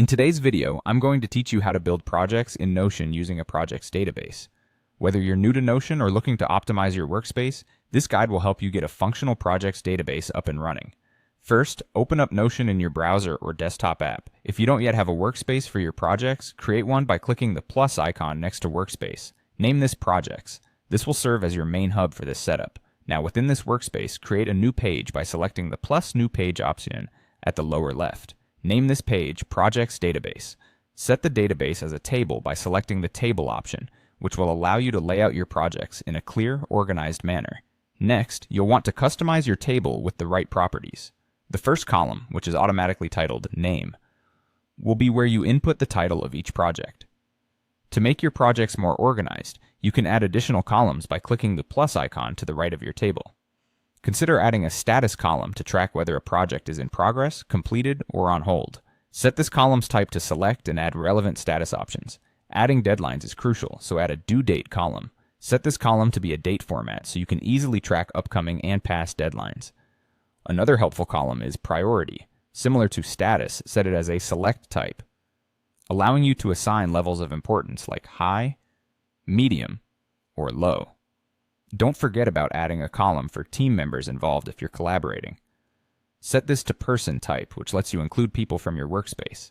In today's video, I'm going to teach you how to build projects in Notion using a projects database. Whether you're new to Notion or looking to optimize your workspace, this guide will help you get a functional projects database up and running. First, open up Notion in your browser or desktop app. If you don't yet have a workspace for your projects, create one by clicking the plus icon next to Workspace. Name this Projects. This will serve as your main hub for this setup. Now within this workspace, create a new page by selecting the plus new page option at the lower left. Name this page Projects Database. Set the database as a table by selecting the Table option, which will allow you to lay out your projects in a clear, organized manner. Next, you'll want to customize your table with the right properties. The first column, which is automatically titled Name, will be where you input the title of each project. To make your projects more organized, you can add additional columns by clicking the plus icon to the right of your table. Consider adding a status column to track whether a project is in progress, completed, or on hold. Set this column's type to select and add relevant status options. Adding deadlines is crucial, so add a due date column. Set this column to be a date format so you can easily track upcoming and past deadlines. Another helpful column is priority. Similar to status, set it as a select type, allowing you to assign levels of importance like high, medium, or low. Don't forget about adding a column for team members involved if you're collaborating. Set this to person type, which lets you include people from your workspace.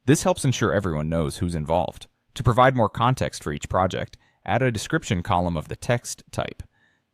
This helps ensure everyone knows who's involved. To provide more context for each project, add a description column of the text type.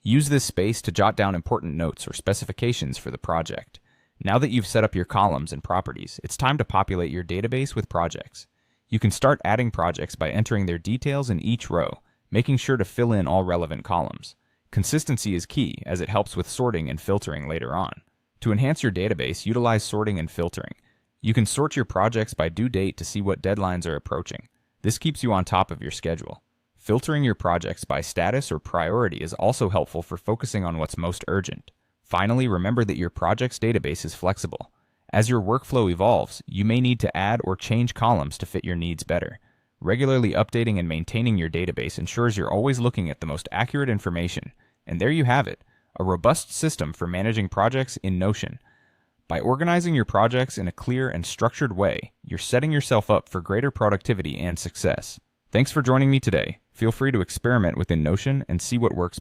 Use this space to jot down important notes or specifications for the project. Now that you've set up your columns and properties, it's time to populate your database with projects. You can start adding projects by entering their details in each row, making sure to fill in all relevant columns. Consistency is key, as it helps with sorting and filtering later on. To enhance your database, utilize sorting and filtering. You can sort your projects by due date to see what deadlines are approaching. This keeps you on top of your schedule. Filtering your projects by status or priority is also helpful for focusing on what's most urgent. Finally, remember that your projects database is flexible. As your workflow evolves, you may need to add or change columns to fit your needs better. Regularly updating and maintaining your database ensures you're always looking at the most accurate information. And there you have it, a robust system for managing projects in Notion. By organizing your projects in a clear and structured way, you're setting yourself up for greater productivity and success. Thanks for joining me today. Feel free to experiment within Notion and see what works.